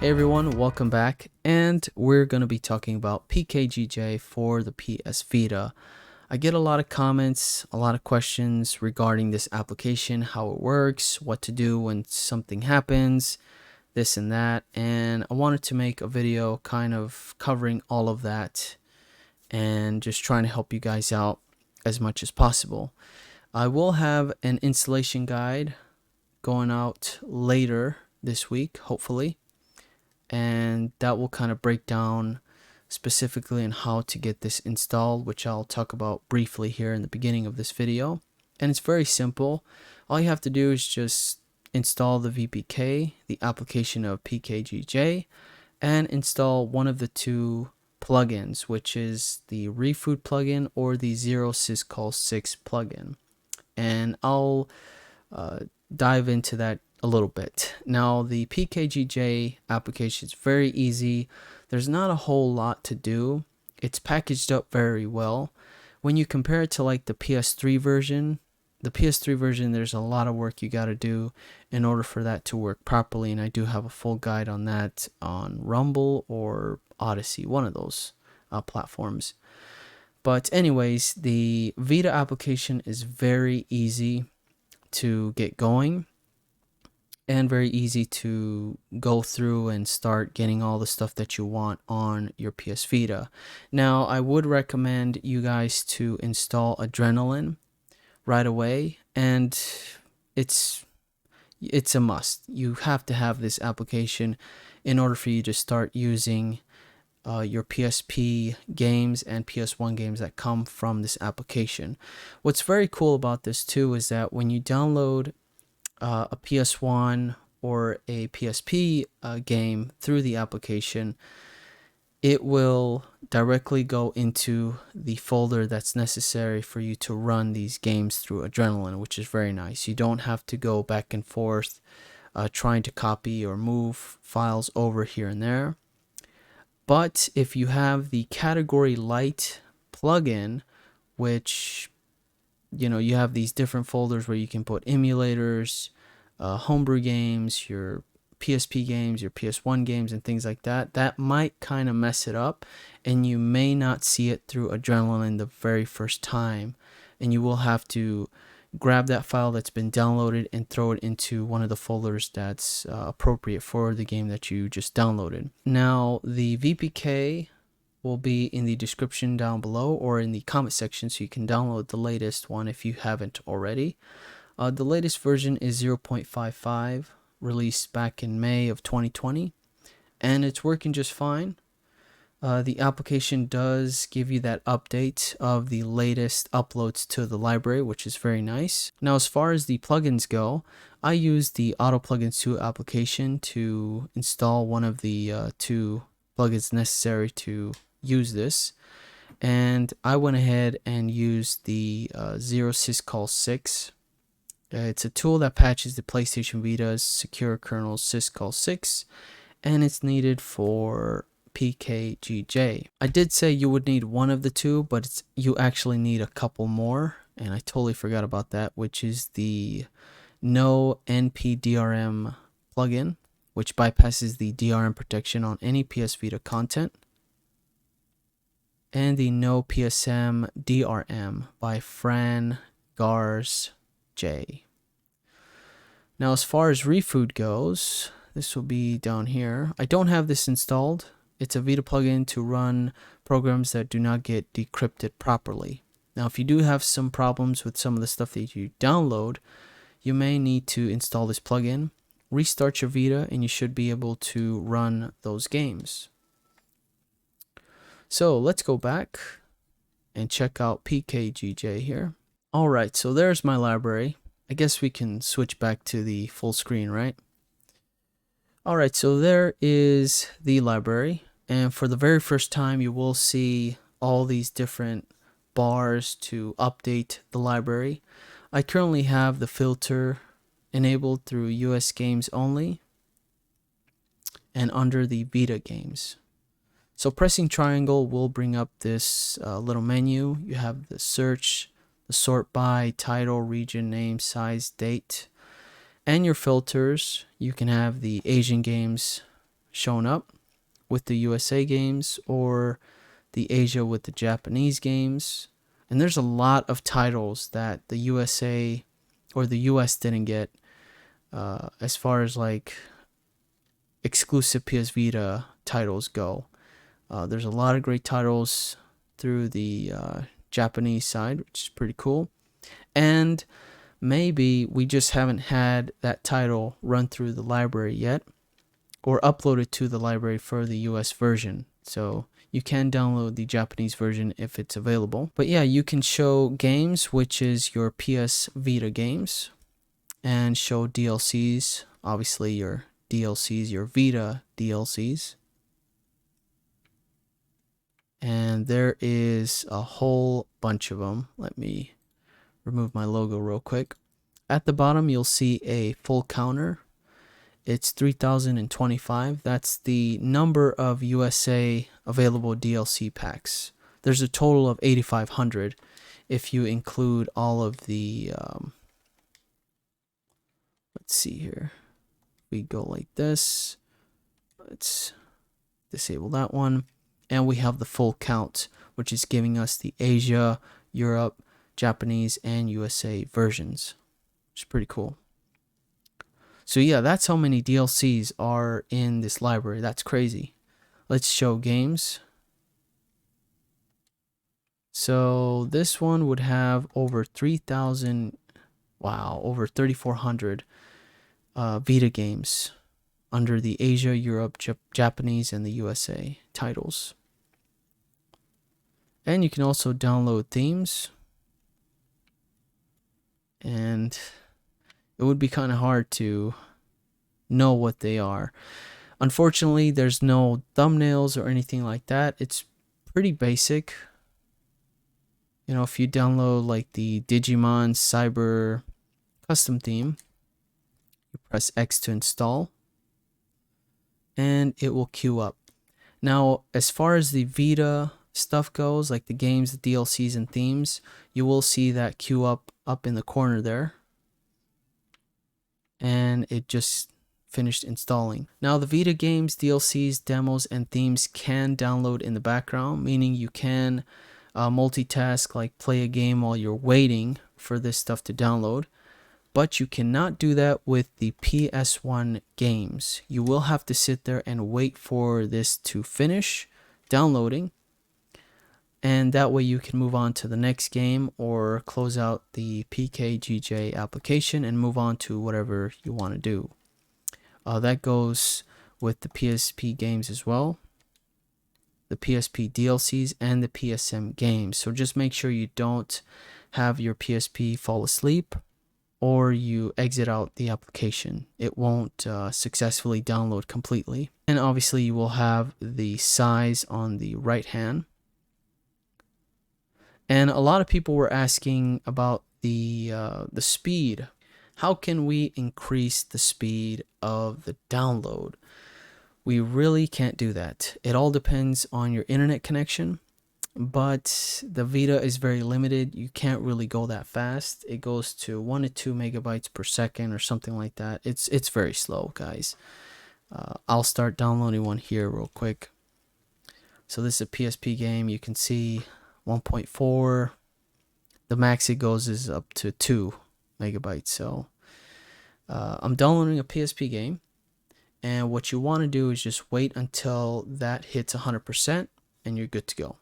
Hey everyone, welcome back, and we're going to be talking about PKGJ for the PS Vita. I get a lot of comments, a lot of questions regarding this application, how it works, what to do when something happens, this and that, and I wanted to make a video kind of covering all of that and just trying to help you guys out as much as possible. I will have an installation guide going out later this week, hopefully, and that will kind of break down specifically on how to get this installed, which I'll talk about briefly here in the beginning of this video. And it's very simple. All you have to do is just install the VPK, the application of PKGJ, and install one of the two plugins, which is the Refood plugin or the Zero Syscall 6 plugin. And I'll dive into that a little bit. Now, the PKGJ application is very easy. There's not a whole lot to do. It's packaged up very well. When you compare it to like the PS3 version, there's a lot of work you got to do in order for that to work properly, and I do have a full guide on that on Rumble or Odyssey, one of those platforms. But anyways, the Vita application is very easy to get going and very easy to go through and start getting all the stuff that you want on your PS Vita. Now, I would recommend you guys to install Adrenaline right away, and it's a must. You have to have this application in order for you to start using your PSP games and PS1 games that come from this application. What's very cool about this too is that when you download a PS1 or a PSP game through the application, it will directly go into the folder that's necessary for you to run these games through Adrenaline, which is very nice. You don't have to go back and forth trying to copy or move files over here and there. But if you have the Category Light plugin, which you have these different folders where you can put emulators, homebrew games, your PSP games, your PS1 games, and things like that. That might kind of mess it up, and you may not see it through Adrenaline the very first time, and you will have to grab that file that's been downloaded and throw it into one of the folders that's appropriate for the game that you just downloaded. Now, the VPK will be in the description down below or in the comment section, so you can download the latest one if you haven't already. The latest version is 0.55, released back in May of 2020, and it's working just fine. The application does give you that update of the latest uploads to the library, which is very nice. Now, as far as the plugins go, I use the Auto Plugins 2 application to install one of the two plugins necessary to use this, and I went ahead and used the Zero Syscall 6. It's a tool that patches the PlayStation Vita's secure kernel Syscall 6, and it's needed for PKGJ. I did say you would need one of the two, but you actually need a couple more, and I totally forgot about that, which is the No NPDRM plugin, which bypasses the DRM protection on any PS Vita content, and the No PSM DRM by Fran Gars J. Now, as far as Refood goes, this will be down here. I don't have this installed. It's a Vita plugin to run programs that do not get decrypted properly. Now, if you do have some problems with some of the stuff that you download, you may need to install this plugin, restart your Vita, and you should be able to run those games. So let's go back and check out PKGJ here. Alright, so there's my library. I guess we can switch back to the full screen, right? Alright, so there is the library, and for the very first time you will see all these different bars to update the library. I currently have the filter enabled through US games only and under the Vita games. So pressing triangle will bring up this little menu. You have the search, the sort by, title, region, name, size, date, and your filters. You can have the Asian games, shown up with the USA games, or the Asia with the Japanese games. And there's a lot of titles that the USA or the US didn't get, as far as like exclusive PS Vita titles go. There's a lot of great titles through the Japanese side, which is pretty cool. And maybe we just haven't had that title run through the library yet, or uploaded to the library for the US version. So you can download the Japanese version if it's available. But yeah, you can show games, which is your PS Vita games, and show DLCs, obviously your DLCs, your Vita DLCs. And there is a whole bunch of them. Let me remove my logo real quick. At the bottom, you'll see a full counter. It's 3,025. That's the number of USA available DLC packs. There's a total of 8,500 if you include all of the, let's see here. We go like this. Let's disable that one. And we have the full count, which is giving us the Asia, Europe, Japanese, and USA versions, which is pretty cool. So yeah, that's how many DLCs are in this library. That's crazy. Let's show games. So this one would have over 3,000, wow, over 3,400 Vita games under the Asia, Europe, Japanese, and the USA titles. And you can also download themes. And it would be kind of hard to know what they are. Unfortunately, there's no thumbnails or anything like that. It's pretty basic. You know, if you download like the Digimon Cyber custom theme, you press X to install, and it will queue up. Now, as far as the Vita stuff goes, like the games, the DLCs, and themes, you will see that queue up in the corner there. And it just finished installing. Now, the Vita games, DLCs, demos, and themes can download in the background, meaning you can multitask, like play a game while you're waiting for this stuff to download. But you cannot do that with the PS1 games. You will have to sit there and wait for this to finish downloading, and that way you can move on to the next game or close out the PKGJ application and move on to whatever you want to do. That goes with the PSP games as well, the PSP DLCs, and the PSM games. So just make sure you don't have your PSP fall asleep or you exit out the application. It won't successfully download completely. And obviously you will have the size on the right hand. And a lot of people were asking about the speed. How can we increase the speed of the download? We really can't do that. It all depends on your internet connection, but the Vita is very limited. You can't really go that fast. It goes to 1 to 2 megabytes per second or something like that. It's very slow, guys. I'll start downloading one here real quick. So this is a PSP game. You can see 1.4. The max it goes is up to 2 megabytes. So I'm downloading a PSP game, and what you want to do is just wait until that hits 100% and you're good to go.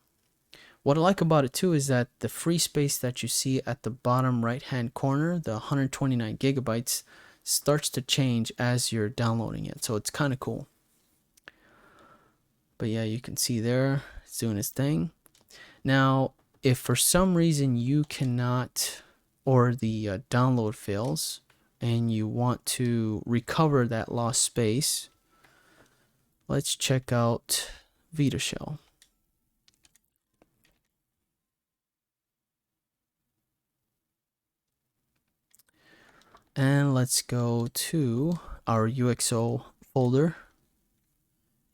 What I like about it too is that the free space that you see at the bottom right hand corner, the 129 gigabytes, starts to change as you're downloading it. So it's kind of cool. But yeah, you can see there it's doing its thing. Now, if for some reason you cannot, or the download fails, and you want to recover that lost space, let's check out Vita Shell. And let's go to our UXO folder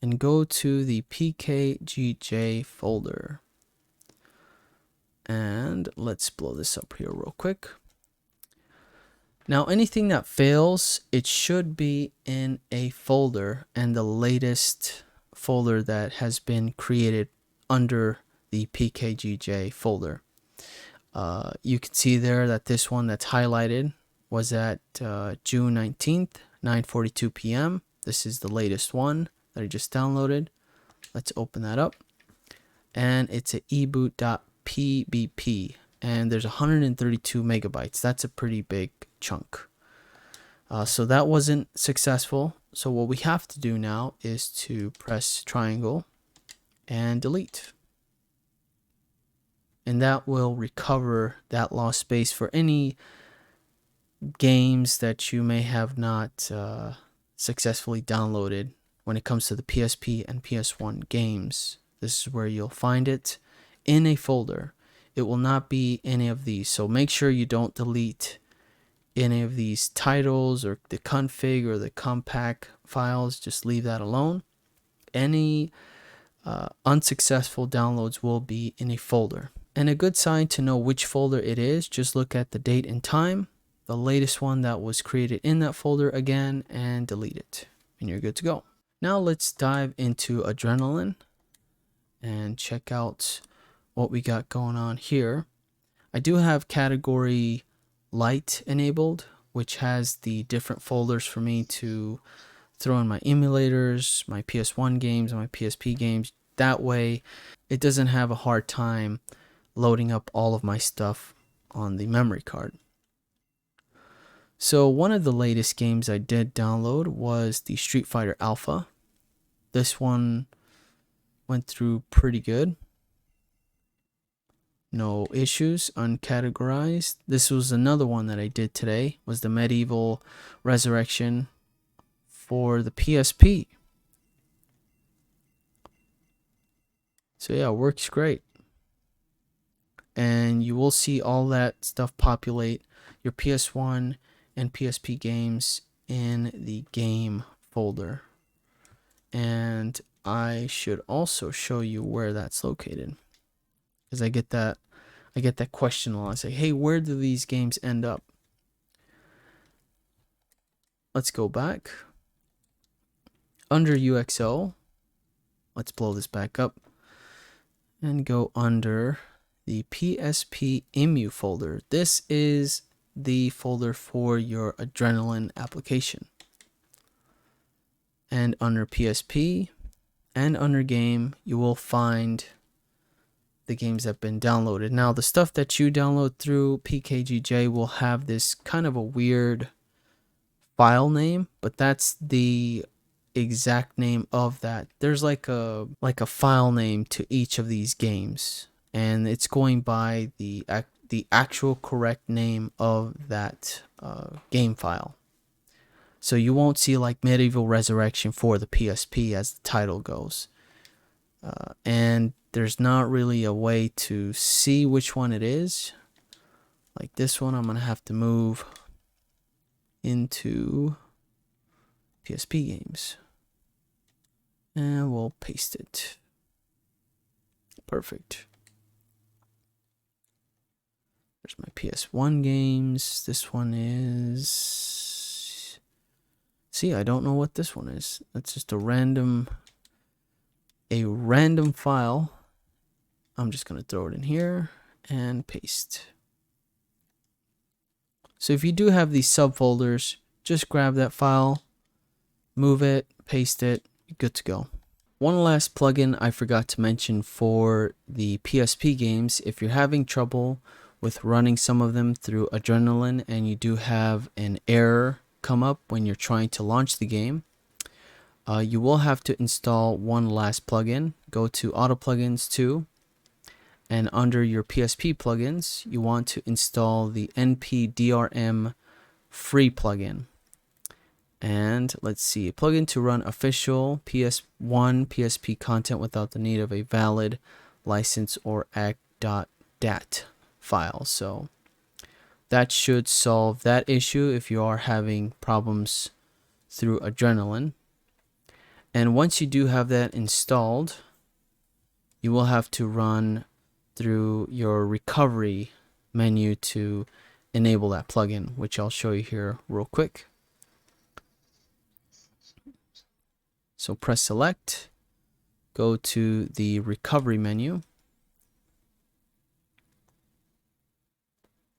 and go to the PKGJ folder. And let's blow this up here real quick. Now anything that fails, it should be in a folder, and the latest folder that has been created under the PKGJ folder. You can see there that this one that's highlighted was at June 19th, 9:42 p.m. This is the latest one that I just downloaded. Let's open that up. And it's a eboot.pbp, and there's 132 megabytes. That's a pretty big chunk. So that wasn't successful. So what we have to do now is to press triangle and delete. And that will recover that lost space for any games that you may have not successfully downloaded. When it comes to the PSP and PS1 games, this is where you'll find it in a folder. It will not be any of these, so make sure you don't delete any of these titles or the config or the compact files. Just leave that alone. Any unsuccessful downloads will be in a folder. And a good sign to know which folder it is, just look at the date and time, the latest one that was created in that folder again, and delete it, and you're good to go. Now let's dive into Adrenaline and check out what we got going on here. I do have category light enabled, which has the different folders for me to throw in my emulators, my PS1 games, and my PSP games. That way it doesn't have a hard time loading up all of my stuff on the memory card. So one of the latest games I did download was the Street Fighter Alpha. This one went through pretty good. No issues, uncategorized. This was another one that I did today, was the Medieval Resurrection for the PSP. So yeah, it works great. And you will see all that stuff populate your PS1 and PSP games in the game folder. And I should also show you where that's located, because I get that question a lot. I say, hey, where do these games end up? Let's go back under UXO. Let's blow this back up and go under the PSP EMU folder. This is the folder for your Adrenaline application. And under PSP and under game, you will find the games that have been downloaded. Now, the stuff that you download through PKGJ will have this kind of a weird file name, but that's the exact name of that. There's like a file name to each of these games, and it's going by the actual correct name of that game file. So you won't see like Medieval Resurrection for the PSP as the title goes. And there's not really a way to see which one it is. Like this one, I'm going to have to move into PSP games. And we'll paste it. Perfect. There's my PS1 games. This one is... See, I don't know what this one is. That's just a random file. I'm just going to throw it in here and paste. So if you do have these subfolders, just grab that file, move it, paste it, good to go. One last plugin I forgot to mention for the PSP games. If you're having trouble with running some of them through Adrenaline and you do have an error come up when you're trying to launch the game, you will have to install one last plugin. Go to Auto Plugins 2, and under your PSP plugins, you want to install the npdrm free plugin. And let's see, a plugin to run official PS1 PSP content without the need of a valid license or act.dat file. So that should solve that issue if you are having problems through Adrenaline. And once you do have that installed, you will have to run through your recovery menu to enable that plugin, which I'll show you here real quick. So press select, go to the recovery menu,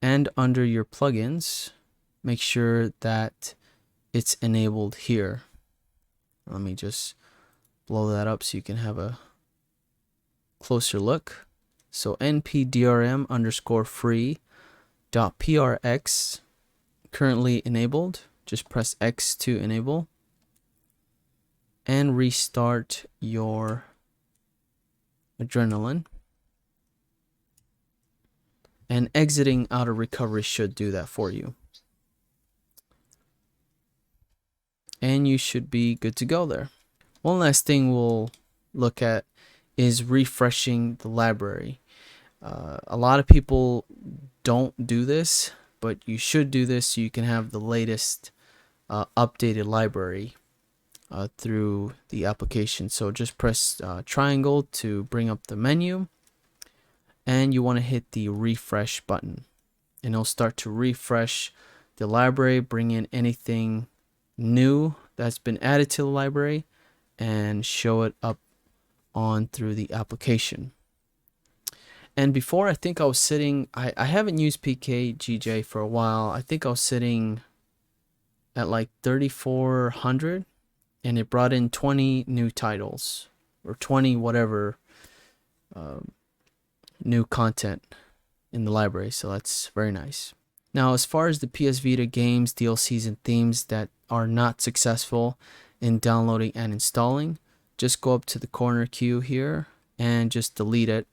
and under your plugins, make sure that it's enabled here. Let me just blow that up so you can have a closer look. So npdrm underscore free dot prx currently enabled. Just press X to enable and restart your Adrenaline. And exiting out of recovery should do that for you. And you should be good to go there. One last thing we'll look at is refreshing the library. A lot of people don't do this, but you should do this so you can have the latest updated library through the application. So just press triangle to bring up the menu, and you want to hit the refresh button, and it'll start to refresh the library, bring in anything new that's been added to the library, and show it up on through the application. And before, I think I was sitting, I haven't used PKGJ for a while. I think I was sitting at like 3,400, and it brought in 20 new titles, or 20 whatever new content in the library. So that's very nice. Now, as far as the PS Vita games, DLCs, and themes that are not successful in downloading and installing, just go up to the corner queue here and just delete it,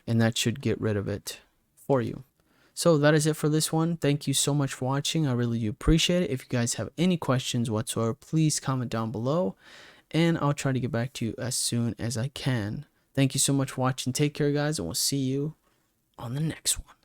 and that should get rid of it for you. So that is it for this one. Thank you so much for watching. I really do appreciate it. If you guys have any questions whatsoever, please comment down below, and I'll try to get back to you as soon as I can. Thank you so much for watching. Take care, guys, and we'll see you on the next one.